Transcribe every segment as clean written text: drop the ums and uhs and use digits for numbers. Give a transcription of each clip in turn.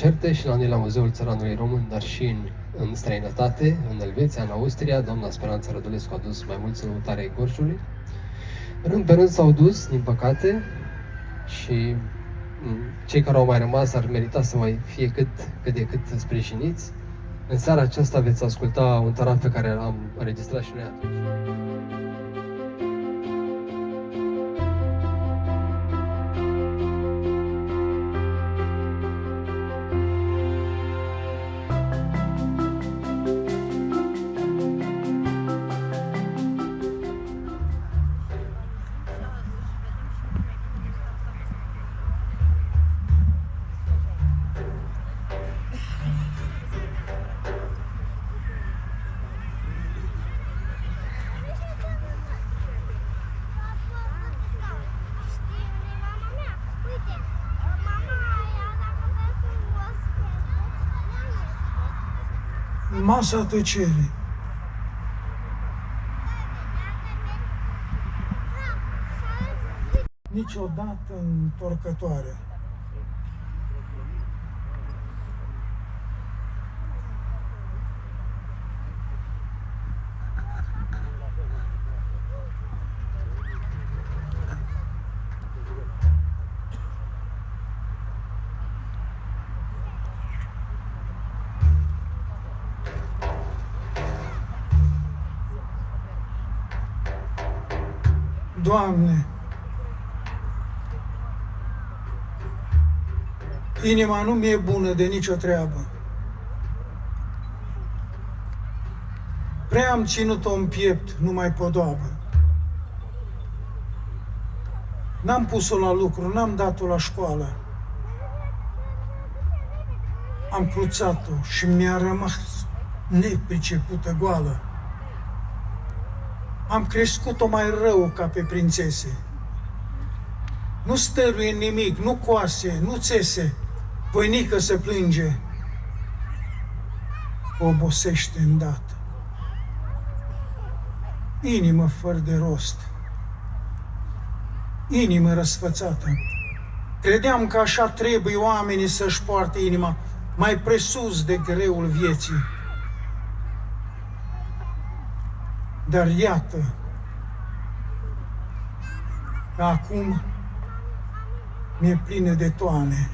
concerte și la noi la Muzeul Țăranului Român, dar și în străinătate, în Elveția, în Austria. Doamna Speranța Rădulescu a dus mai mulți în lăutarea ei Gorjului. Rând pe rând s-au dus, din păcate, și cei care au mai rămas ar merita să mai fie cât de cât sprijiniți. În seara aceasta veți asculta un tarat pe care l-am înregistrat și noi atunci. Masa tăcerii. Niciodată întorcătoare. Doamne, inima nu mi-e bună de nicio treabă. Prea am ținut-o în piept, numai podoabă. N-am pus-o la lucru, n-am dat-o la școală. Am cruțat-o și mi-a rămas nepricepută goală. Am crescut-o mai rău ca pe prințese. Nu stăruie nimic, nu coase, nu țese, voinică se plânge, obosește îndată. Inimă fără de rost, inimă răsfățată. Credeam că așa trebuie oamenii să-și poarte inima mai presus de greul vieții. Dar iată că acum mi-e plină de toane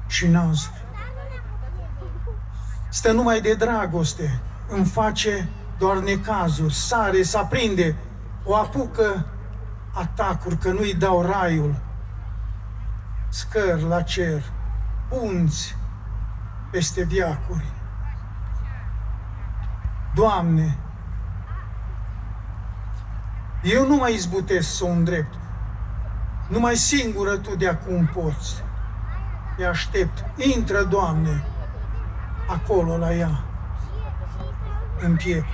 și nazuri. Stă numai de dragoste, îmi face doar necazuri, sare, se aprinde, o apucă atacuri că nu-i dau raiul. Scări la cer, punți peste viacuri. Doamne, eu nu mai izbutesc să o îndrept. Numai singură Tu de acum poți. Te aștept. Intră, Doamne, acolo la ea, în piept.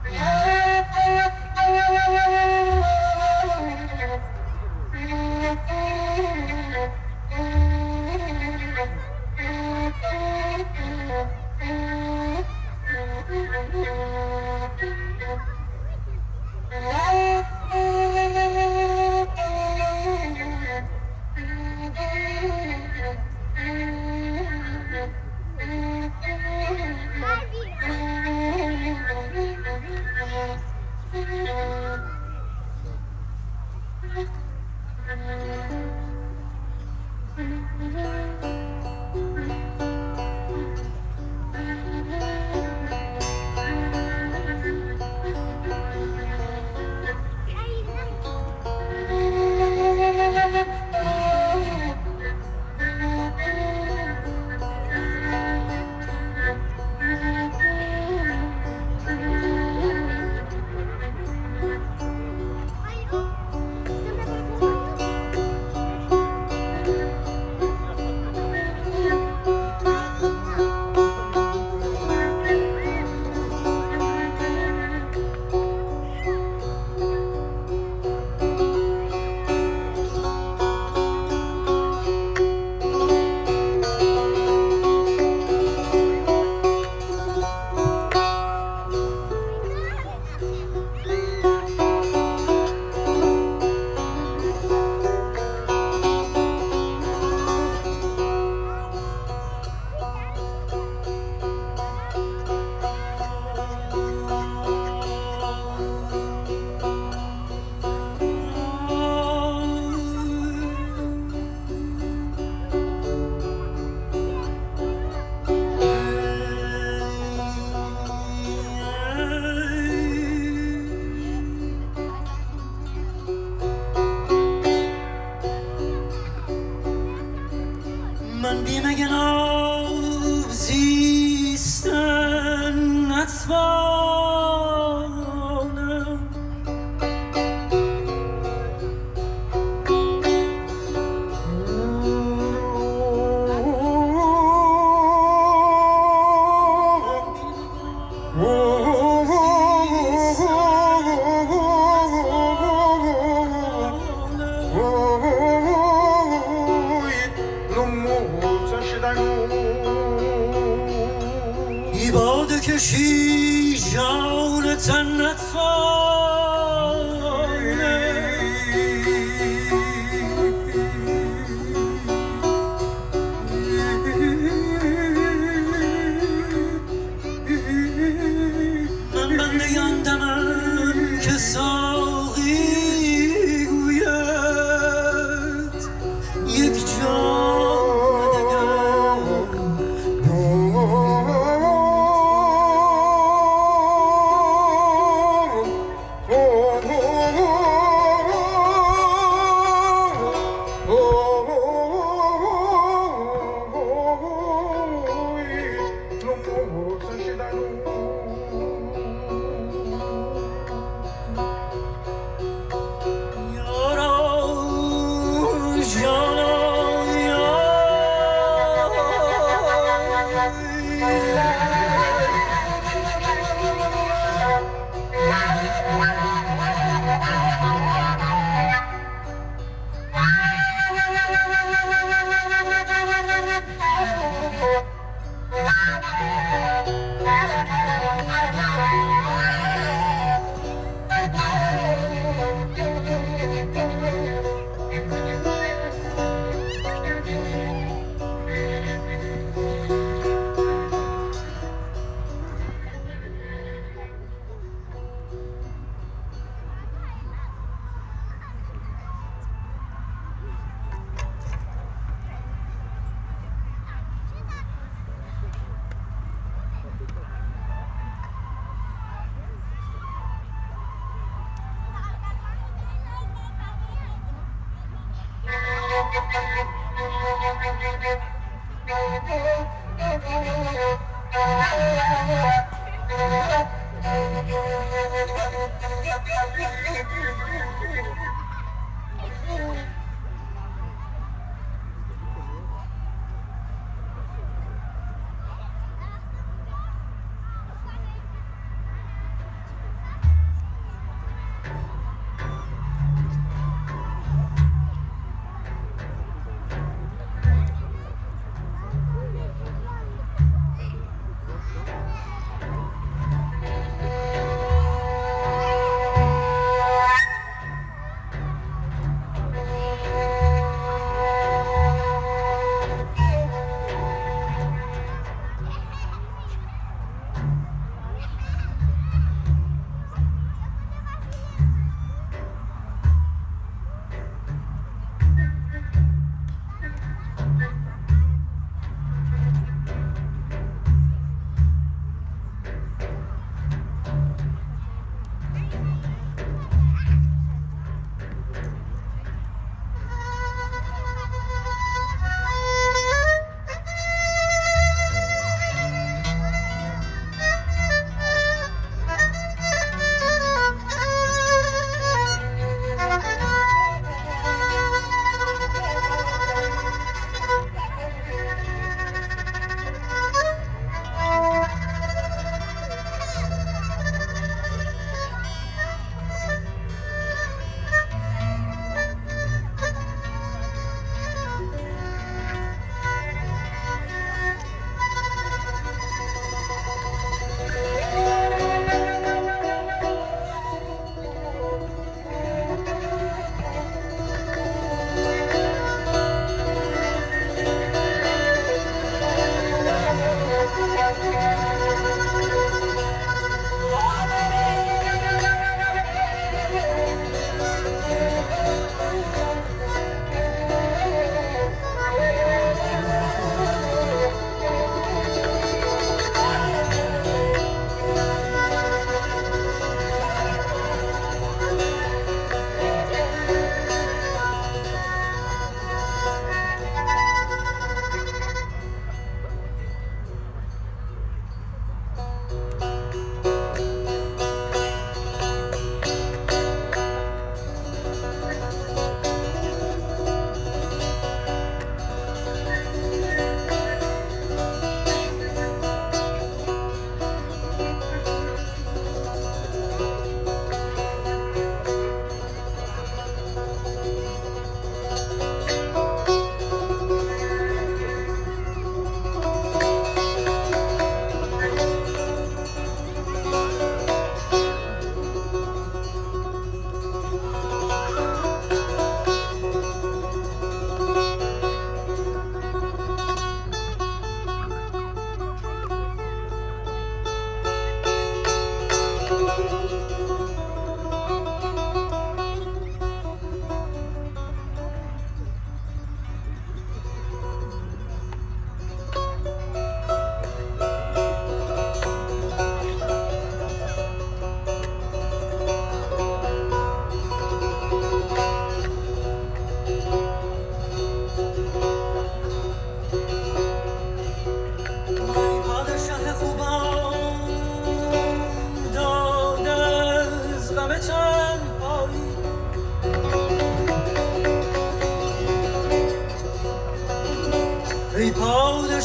Yeah. جانت من بنده یاندمم که ساقی گوید یک جام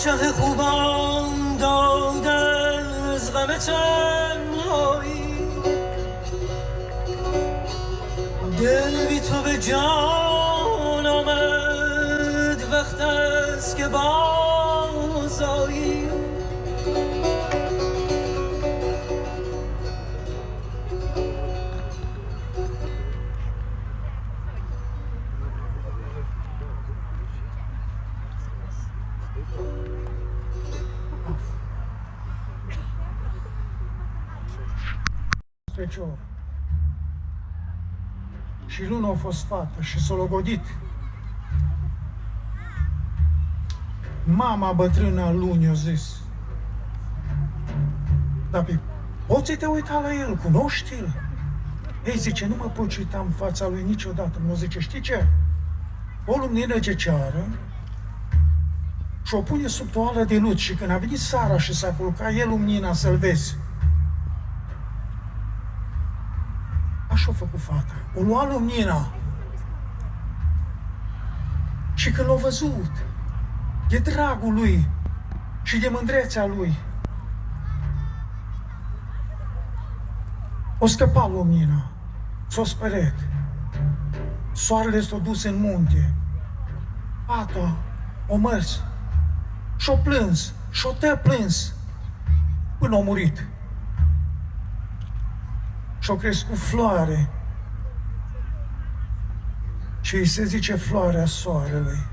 شه خوبان داد از غم تنهایی دل بی تو به جان آمد وقت است که بازایی Fecior. Și luna a fost fată și s-a logodit. Mama bătrână a lunii a zis: dar poți te uita la el, cunoști-l? Ei, zice, nu mă pot uita în fața lui niciodată. Mă zice, știi ce? O lumină ce ceară și o pune sub toală de lut și când a venit seara și s-a culcat el lumina să-l vezi. Așa a făcut fata. O lua lumina și când l-a văzut de dragul lui și de mândrețea lui, o scăpa lumina, s-a spăret. Soarele s-a dus în munte. Fata o mers și-o plâns, și-o plâns până a murit. Și-a crescut floare și îi se zice floarea soarelui.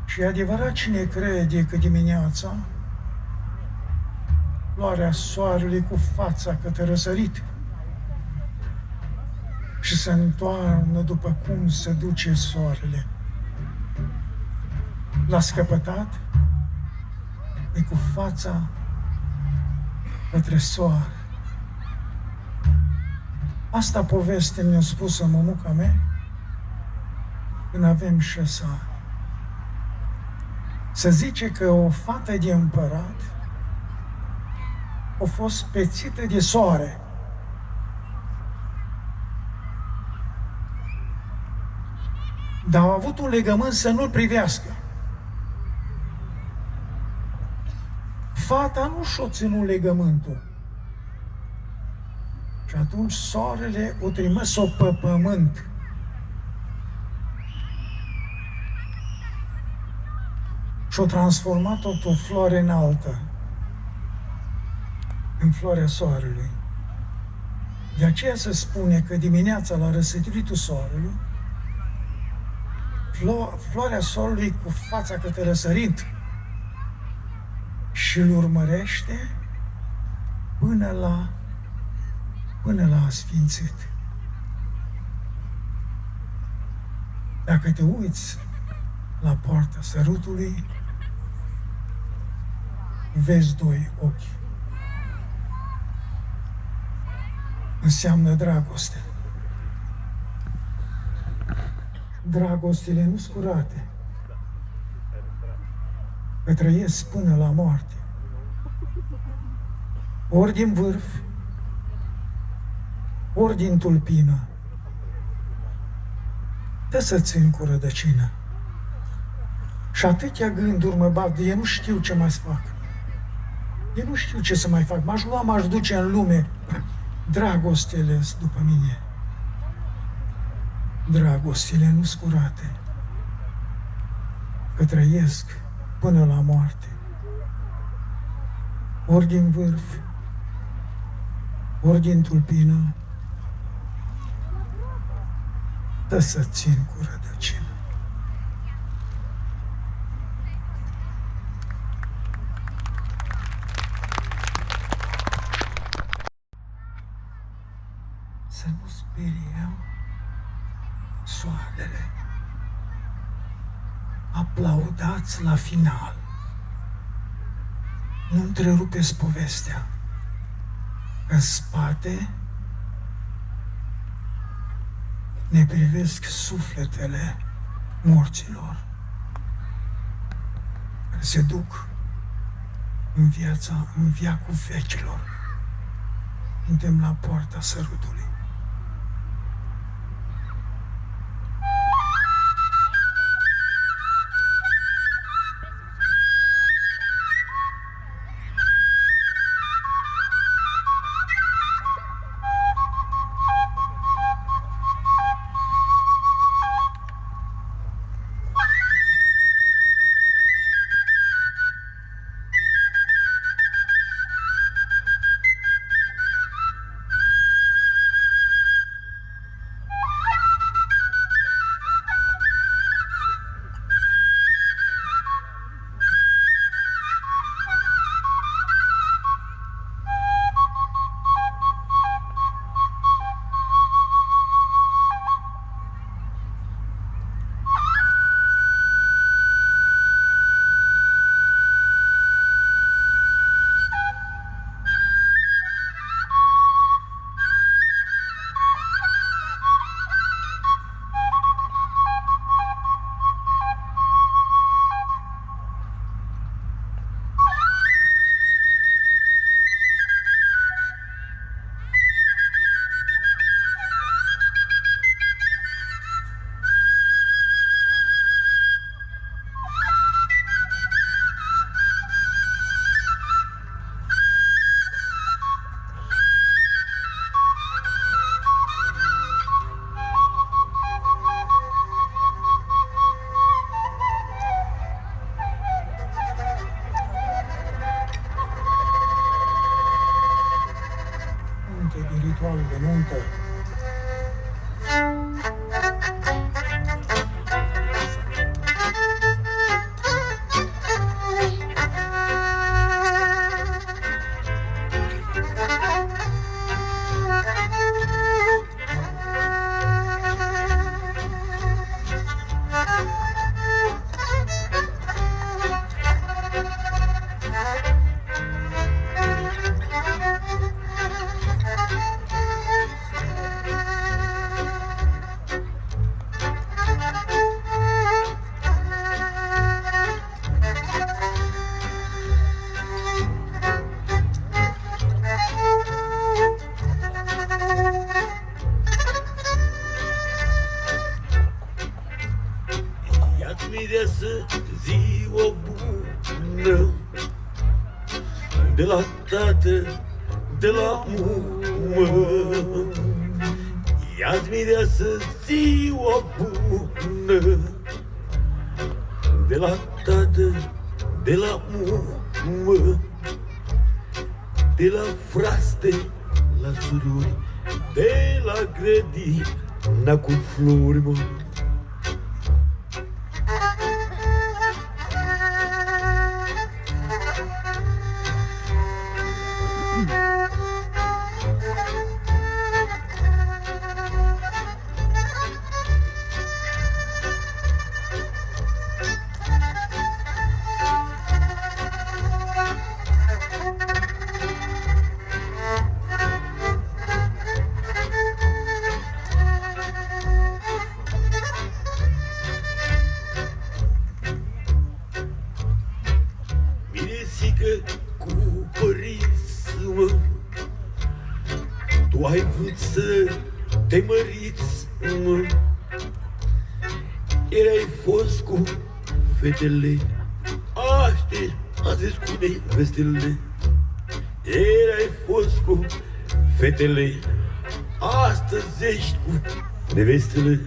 Și e adevărat, cine crede că dimineața floarea soarelui cu fața către răsărit și se întoarnă după cum se duce soarele. L-a scăpătat, e cu fața către soare. Asta poveste mi-a spus-o mămuca mea când avem 6 ani. Se zice că o fată de împărat a fost pețită de soare. Dar a avut un legământ să nu-l privească. Fata nu și-a ținut legământul. Și atunci soarele o trimis-o pe pământ. Și-a transformat-o o floare înaltă în floarea soarelui. De aceea se spune că dimineața la răsăritul soarelui, floarea soarelui cu fața către răsărit și îl urmărește până la asfințit. Dacă te uiți la poarta sărutului, vezi 2 ochi. Înseamnă dragoste. Dragostele nu-s curate, că trăiesc până la moarte. Ori din vârf, ori din tulpină, dă să țin cu rădăcină. Și atâtea gânduri mă bat de eu nu știu ce mai să fac. Eu nu știu ce să mai fac. M-aș lua, m-aș duce în lume. Dragostele-s după mine. Dragostele nu-s curate, că trăiesc până la moarte. Ori din vârf, ori din tulpină, dă să țin cu rădăcină. Să nu speriem soarele. Aplaudați la final. Nu întrerupeți povestea. În spate ne privesc sufletele morților care se duc în viacul vecilor. Suntem la poarta sărutului. ritual de nuntă. Ia-ți-mi de ziua bună de la tată, de la mumă. Ia-ți-mi de ziua bună de la tată, de la mumă, de la fraste, la surori, de la grădina cu flori, mă. Miresică cu părinți, mă, tu ai vrut să te măriți, mă. Erai fost cu fetele, aștept, a zis cu nevestele. Erai fost cu fetele, astăzi ești cu nevestele.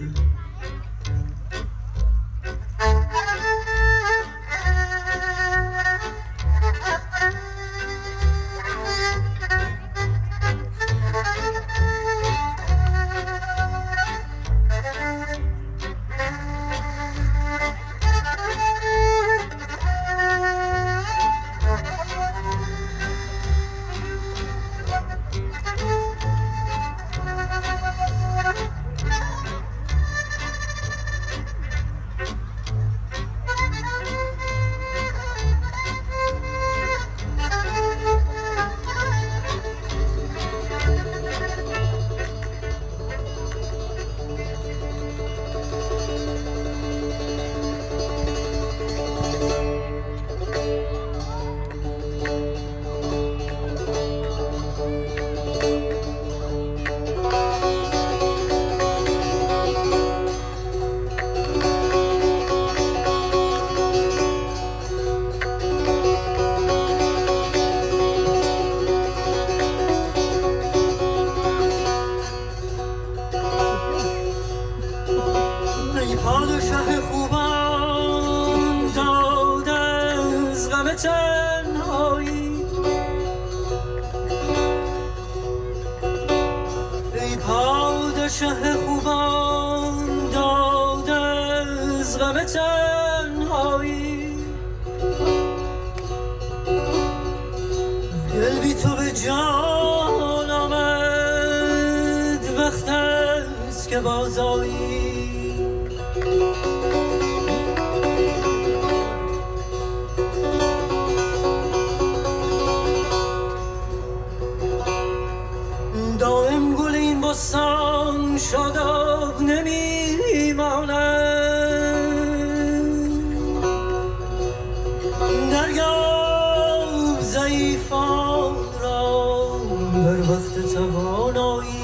پادشاه خوبان داد از غم تنهایی ای پادشاه خوبان داد از غم تنهایی دل بی تو به جان آمد وقت است که بازایی دائم گل این بستان شاداب نمیماند دریاب ضعیفان را در وقت توانایی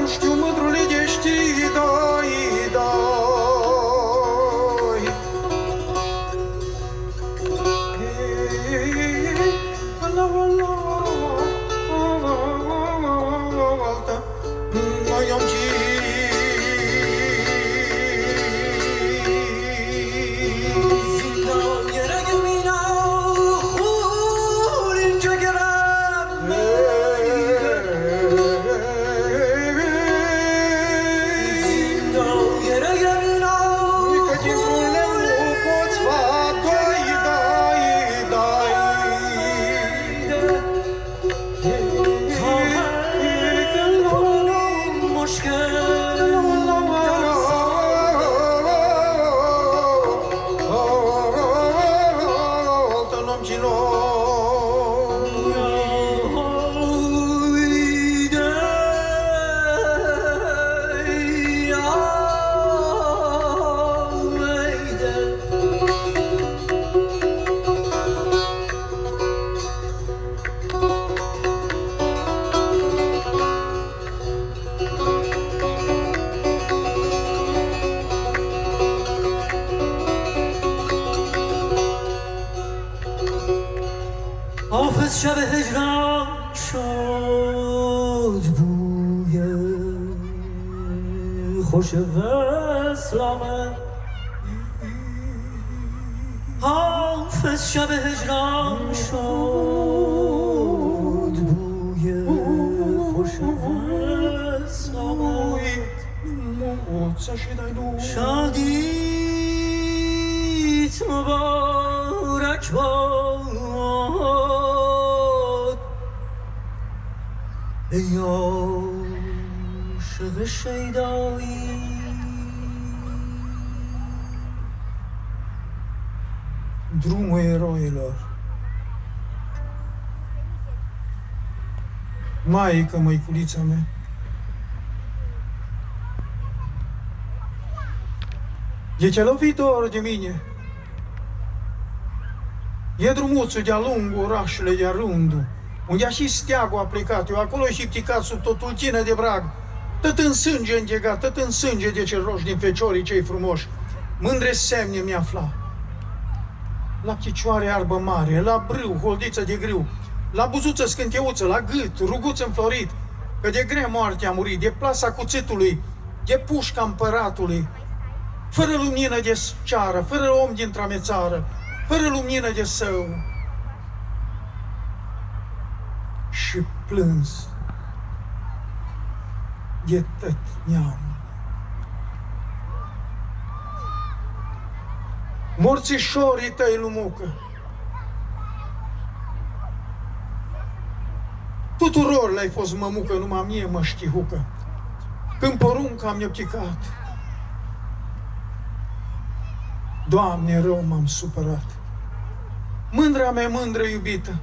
Nu știu, mândrule, de știi, dai, dai. La, la, la, la, la. شب هجران شد بوی خوش وصل آمد حافظ شب هجران شد بوی خوش وصل آمد شادیت مبارک باد ای عاشق شیدایی Drumul eroilor. Maică, măiculița mea. E ce lovit dor de mine. E drumuțul de-a lungul orașului de-a rândul, unde a și steagul a plecat, eu acolo și pticat sub totul tulcină de brag, tot în sânge îngegat, tot în sânge de cel roși din feciorii cei frumoși, mândre semne mi-afla. La picioare arbă mare, la brâu, holdiță de grâu, la buzuță scânteuță, la gât, ruguț înflorit, că de grea moarte a murit, de plasa cuțitului, de pușca împăratului, fără lumină de ceară, fără om dintre-a mea țară, fără lumină de său. Și plâns de tot neamul. Morțișorii tăi, Lumucă, tuturor le-ai fost mămucă, numai mie mă știhucă, când porunca mi-a picat. Doamne, rău m-am supărat. Mândra mea mândră iubită,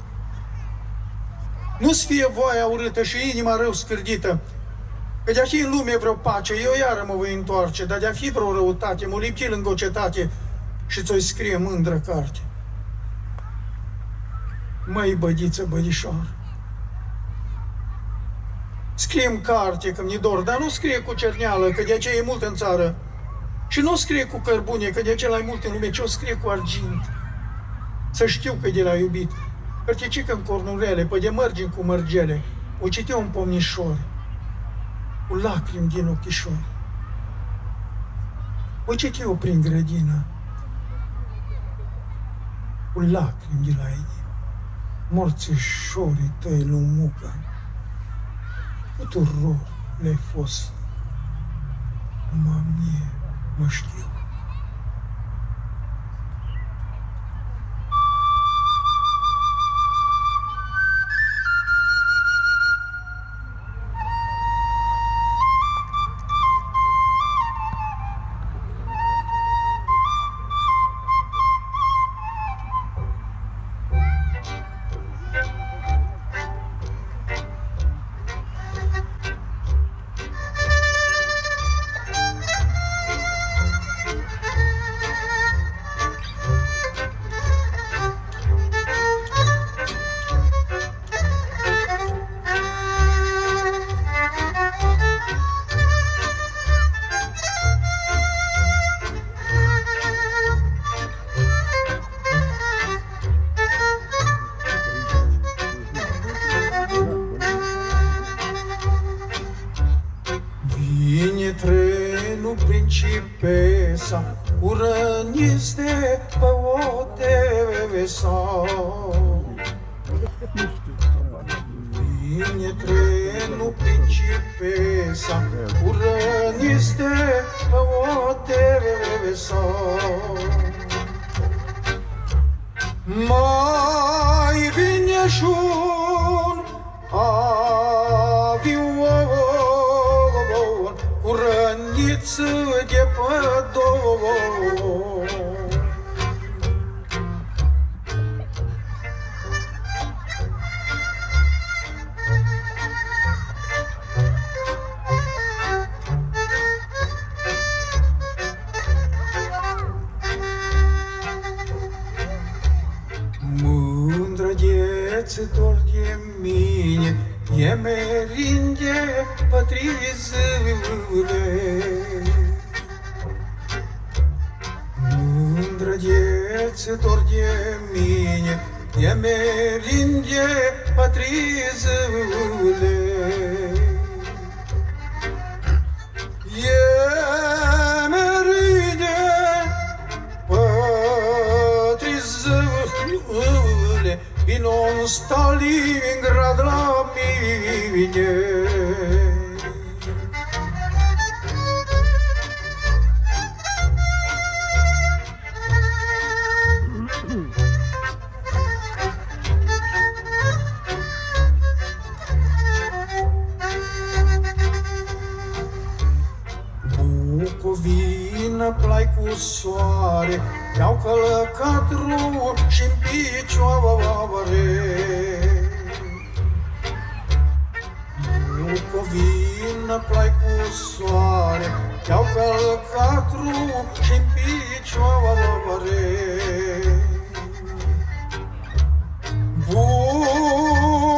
nu-ți fie voia urâtă și inima rău scârdită, că de-a fi în lume vreo pace, eu iară mă voi întoarce, dar de-a fi vreo răutate, mă lipti lângă o cetate și ți-o scrie mândră carte. Măi, bădiță, bădișoară, scrie-mi carte că mi-e dor, dar nu scrie cu cerneală, că de aceea e mult în țară. Și nu scrie cu cărbune, că de aceea e mult în lume, ci o scrie cu argint. Să știu că de l-a iubit. Cărticică în cornurele, pe de mărgini cu mărgele, o citea un pomnișor, cu lacrimi din ochișori. O citea-o prin grădină, cu lacrimi de la ei. Morțișorii tăi, Lumucă, tuturor le-ai fost, numai mie mă știu. Trenul Principesa, urăniți de pe o devesa. Vine trenul Principesa, urăniți de pe o devesa. Mai vine și un avion cu răniță de pădor. Mândră dor de mine, e merinde pătrizule. Mândră dor de mine, e merindie patrizule. E merindie patrizule, vino în Stalingrad la mine. Bucovină, plai cu soare, i-au călăcat ruși-n picioare. Bucovină, plai cu soare, i-au călăcat ruși-n picioare. Bucovină,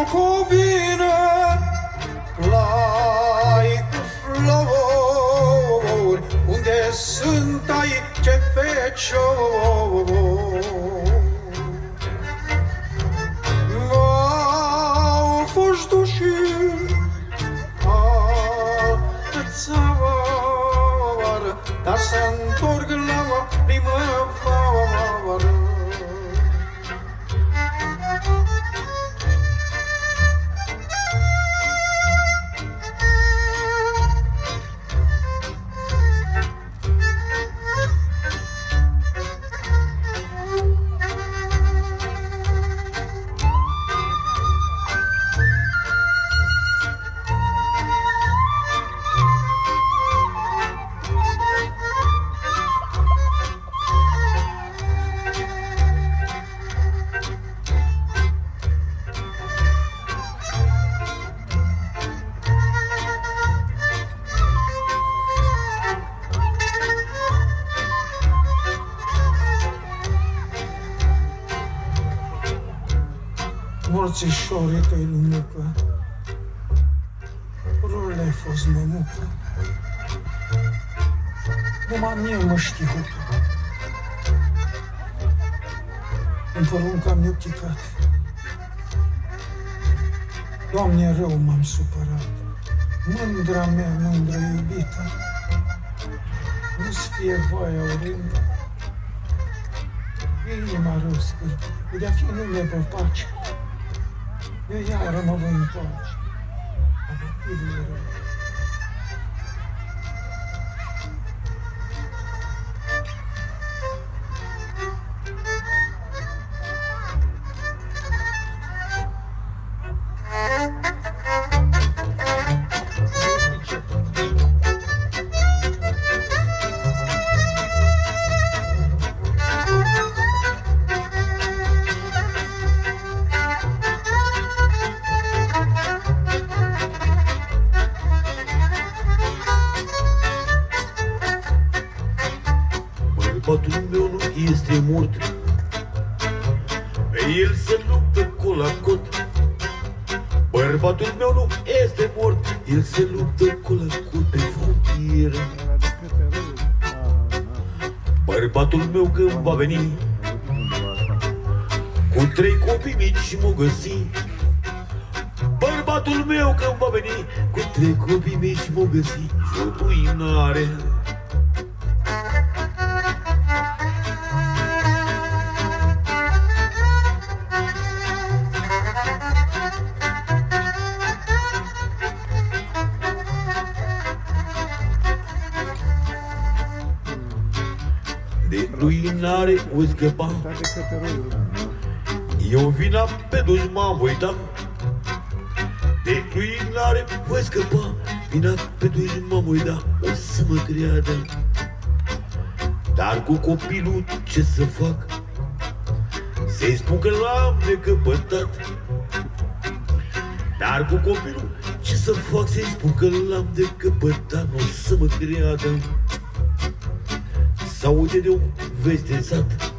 plai cu flori, unde sunt aici feciori. Au fost duși altă țară, dar se-ntorc la primăvară. Morțișorii tăi lui Mucă, rolul ai fost mămucă, numai mie mă știhută. În porunca mi-o chicat. Doamne, rău m-am supărat, mândra mea, mândră iubită, nu-ți fie voia oriunde. Inima rău scârtă, de-a fi nume pe pace, eu iară mă voi întoarce, avăturile rău. Bărbatul meu nu este mort, el se luptă cot la cot. Bărbatul meu nu este mort, el se luptă cot la cot pe frontieră. Bărbatul meu când va veni, cu 3 copii mici m-o găsi. Bărbatul meu când va veni, cu 3 copii mici m-o găsi și o duinare. De ruinare voi scăpa, eu vina pe dușman voi da. De ruinare voi scăpa, vina pe dușman voi da, o să mă creadă. Dar cu copilul ce să fac? Să-i spun că l-am necăpătat. Dar cu copilul ce să fac? Să-i spun că l-am decăpătat, o să mă creadă. S-aude de o veste în sat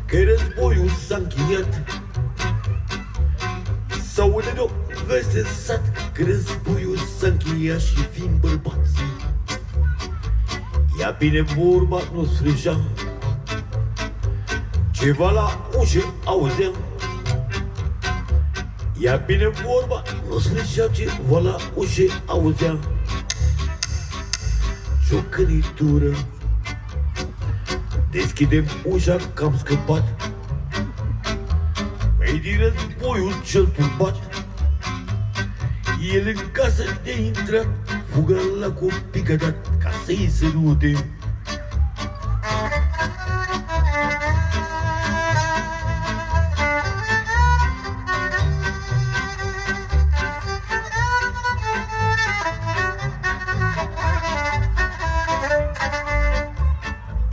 că războiul s-a încheiat. S-aude de o veste în sat că războiul s-a încheiat și fiind bărbați, ia bine vorba, nu sfârșea. Ceva la ușă auzeam. Ia bine vorba, nu spunea ceva la ușă auzeam. Ciocănitură. Deschidem ușa că am scăpat. Mei din războiul cel turbat. El în casă de intrat, fuga la copii că dat ca să-i sărute.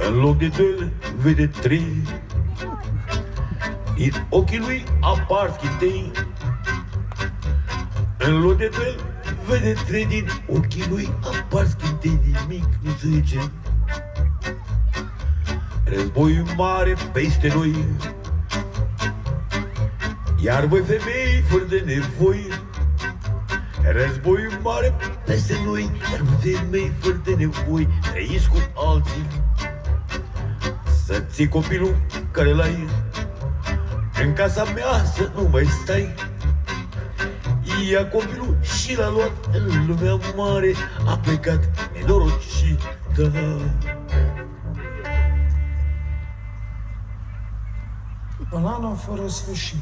În loc de doi, vede trei. Din ochii lui apar schintei. În loc de doi, vede trei. Din ochii lui apar schintei. Nimic nu zice. Războiul mare peste noi. Iar voi femei fără de nevoi. Războiul mare peste noi. Iar voi femei fără de nevoi. Trăiți cu alții. Să ții copilul care l-ai. În casa mea să nu mai stai. Ia copilul și l-a luat. În lumea mare a plecat nenorocită. Polană fără sfârșit.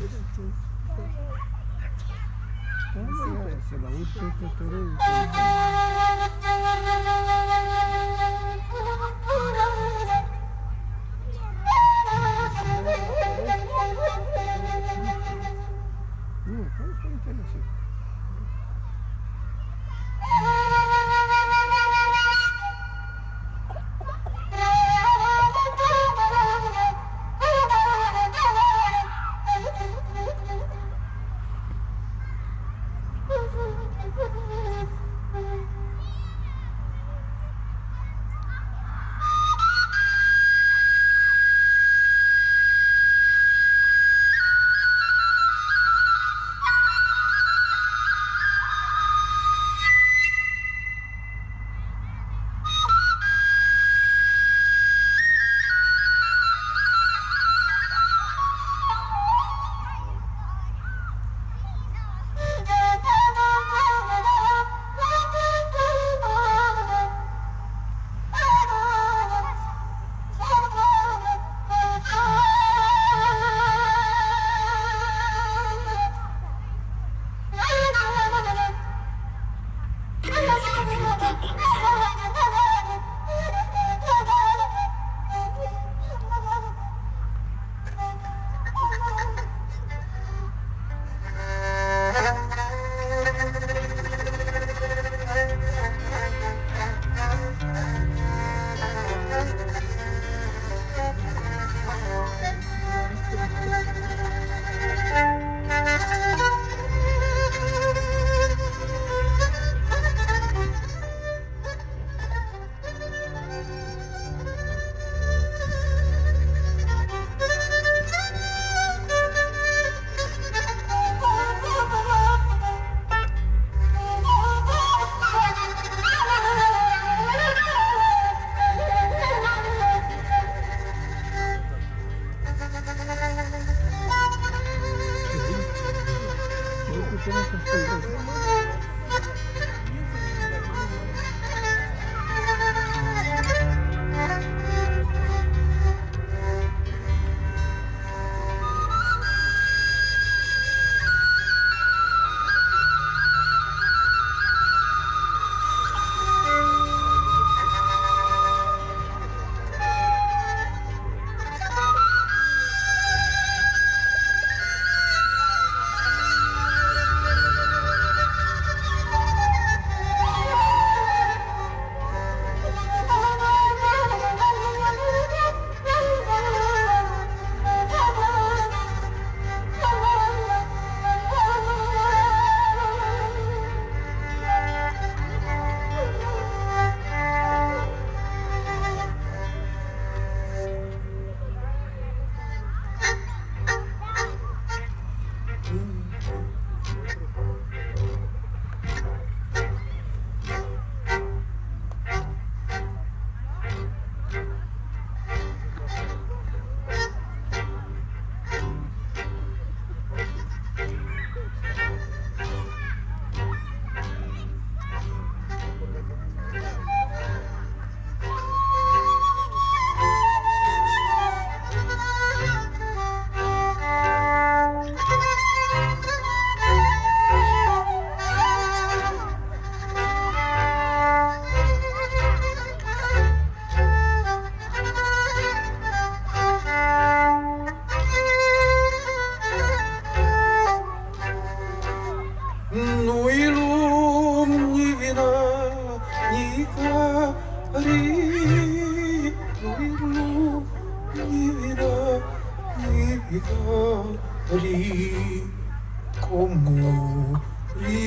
o muri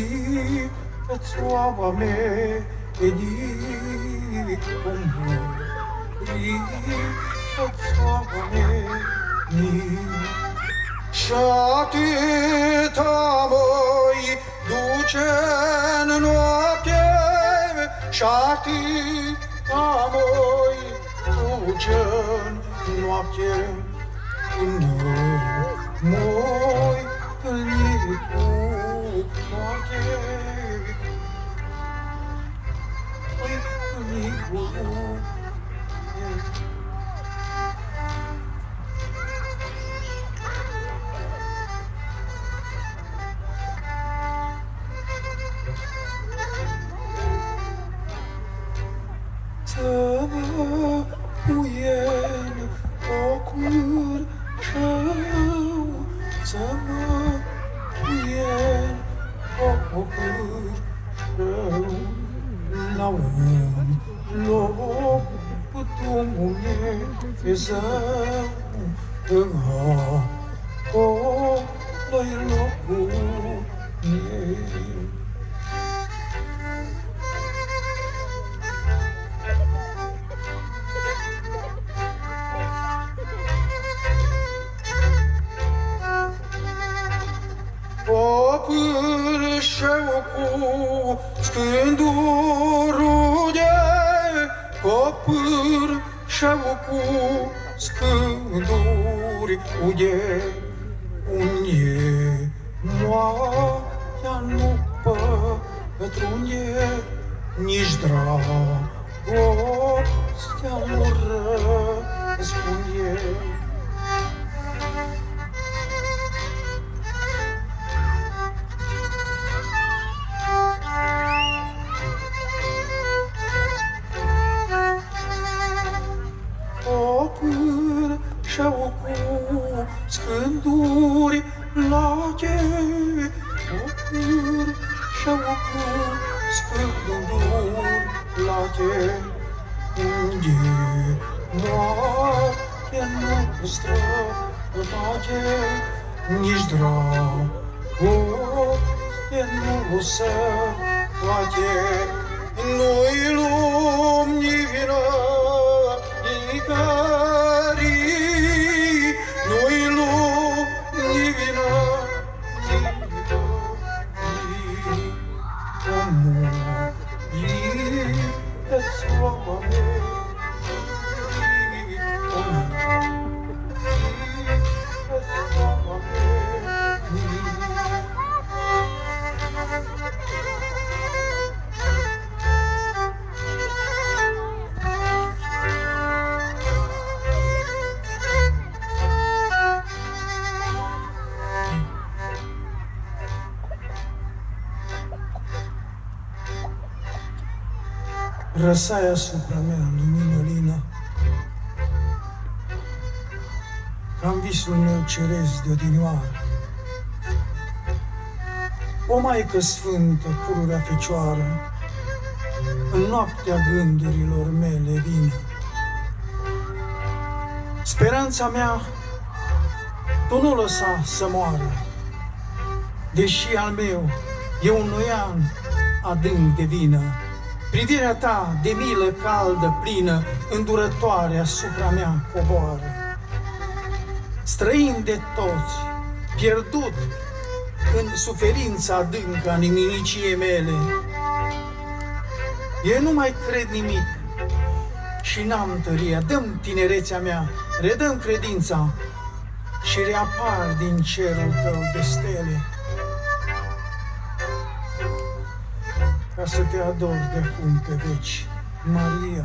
Tățoava mea o muri Tățoava mea și atâta măi duce-n noapte și atâta măi duce-n noapte moi întâlni cu noapte moi întâlni cu să mă uien ocur șău, să mă uien ocur șău, la un loc Dumnezeu, în acolo-i locul meu. O pârșeu cu scândurul de, o pârșeu cu scânduri ude, unde moaia nu pătrunde, nici dragostea nu răspunde. Și-au cu scânduri lage, și-au cu scânduri lage, unde moarte noastră bage, nici dragoste nu se face, nu-i lumină nicării, nu-i lumină nicării, omul Tățoava mea, omul Tățoava răsai asupra mea lumină lină, ca-n visul meu ceresc de odinioară. O Maică Sfântă, pururea Fecioară, în noaptea gândurilor mele vină. Speranța mea tu nu lăsa să moară, deși al meu e un noian adânc de vină. Privirea ta de milă caldă, plină, îndurătoare asupra mea coboară. Străin de toți, pierdut în suferința adâncă a niminiciei mele, eu nu mai cred nimic și n-am tăria. Dă-mi tinerețea mea, redă-mi credința și reapar din cerul tău de stele, ca să te ador de acum pe veci, Maria.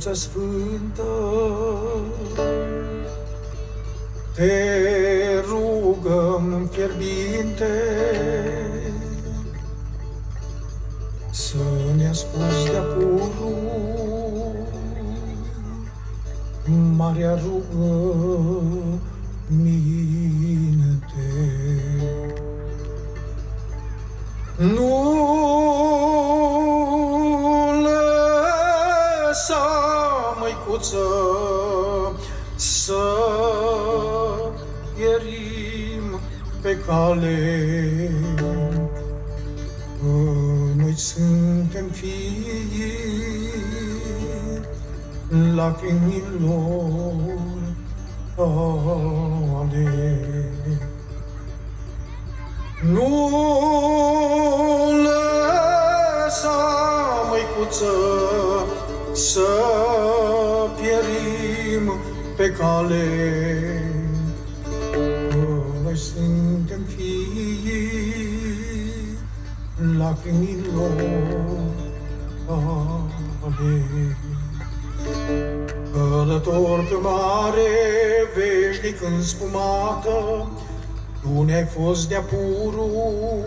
Crucea Sfântă, te rugăm fierbinte, să ne asculți de-a purul, marea rugăminte. Nu lăsa, măicuță, să pierim pe cale. Noi suntem fii lacrimilor tale. Nu lăsa, măicuță, să pierim pe cale. Noi suntem fii lacrimilor tale. Călător pe mare, veșnic înspumată, tu ne-ai fost de-a purul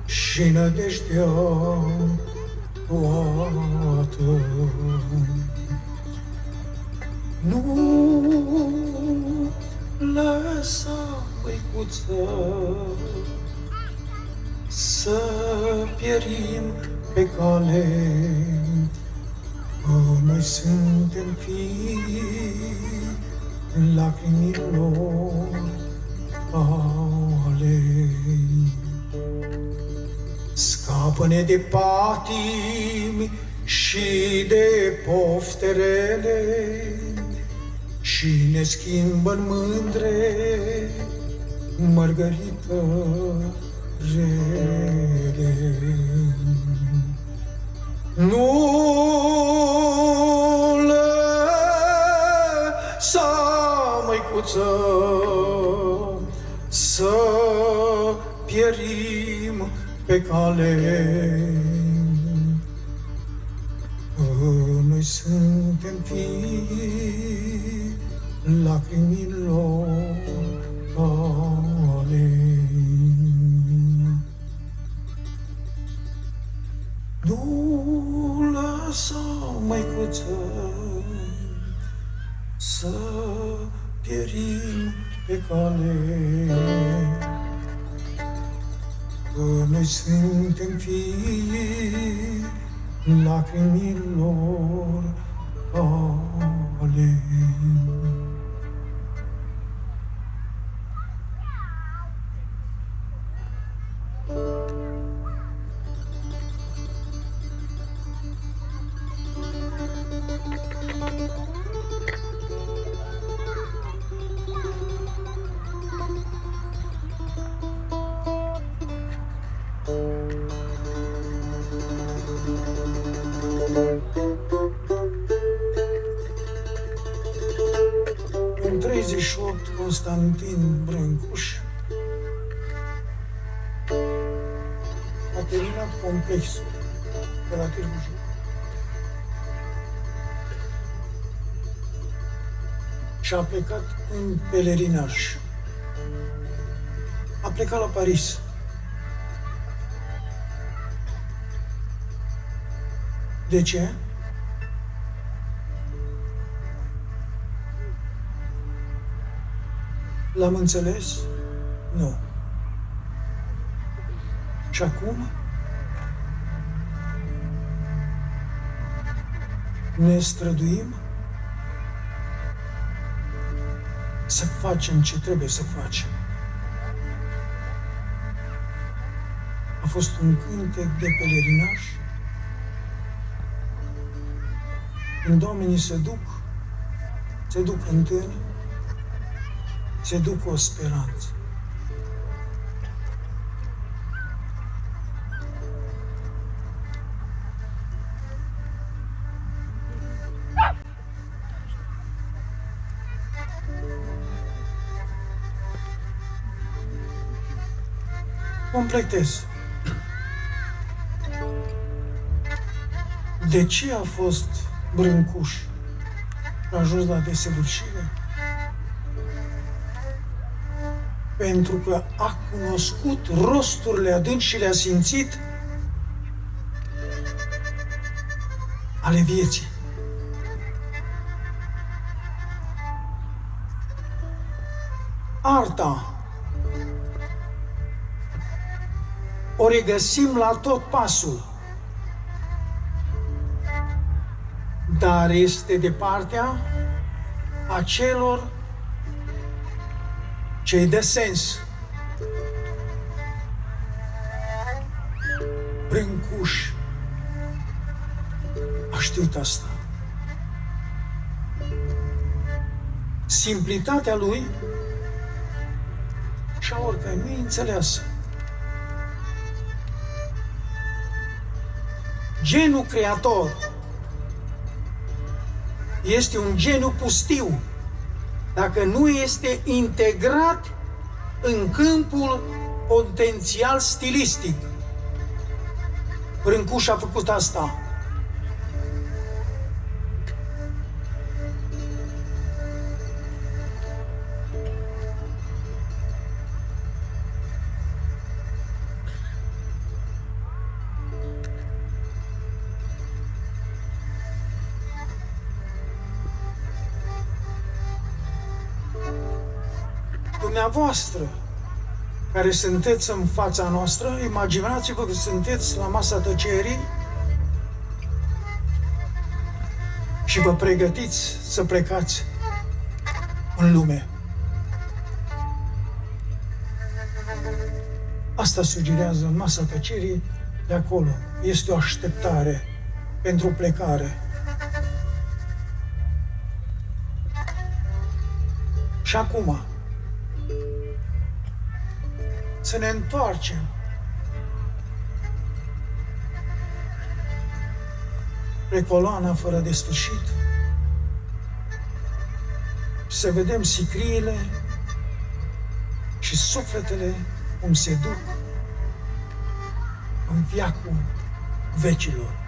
și nădejdea toată. Nu lăsa, măicuță, să pierim pe cale. Noi suntem fii lacrimilor tale. Scapă-ne de patimi și de pofterele și ne schimbă în mândre mărgărită rele. Nu lăsa, măicuță, să pierim pe cale. Noi suntem fii lacrimilor tale. Nu lăsa, măicuță, să pierim pe cale. Noi suntem fii lacrimilor tale. În 38, Constantin Brâncuș a terminat complexul de la Târgu Jiu. Și a plecat în pelerinaj. A plecat la Paris. De ce? L-am înțeles? Nu. Și acum? Ne străduim să facem ce trebuie să facem. A fost un cântec de pelerinaj când oamenii se duc în tâni, se duc cu o speranță. Completez. De ce a fost Brâncuș a ajuns la desăvârșire pentru că a cunoscut rosturile adânci și le-a simțit ale vieții. Arta o regăsim la tot pasul, dar este de partea acelor ce-i dă sens. Brâncuș a știut asta. Simplitatea lui și-a oricare nu-i înțeleasă. Genul creator este un geniu pustiu dacă nu este integrat în câmpul potențial stilistic. Brâncuș a făcut asta. Dumneavoastră, care sunteți în fața noastră, imaginați-vă că sunteți la masa tăcerii și vă pregătiți să plecați în lume. Asta sugerează în masa tăcerii de acolo. Este o așteptare pentru plecare. Și acum, să ne întoarcem pe coloana fără de sfârșit și să vedem sicriile și sufletele cum se duc în veacul vecilor.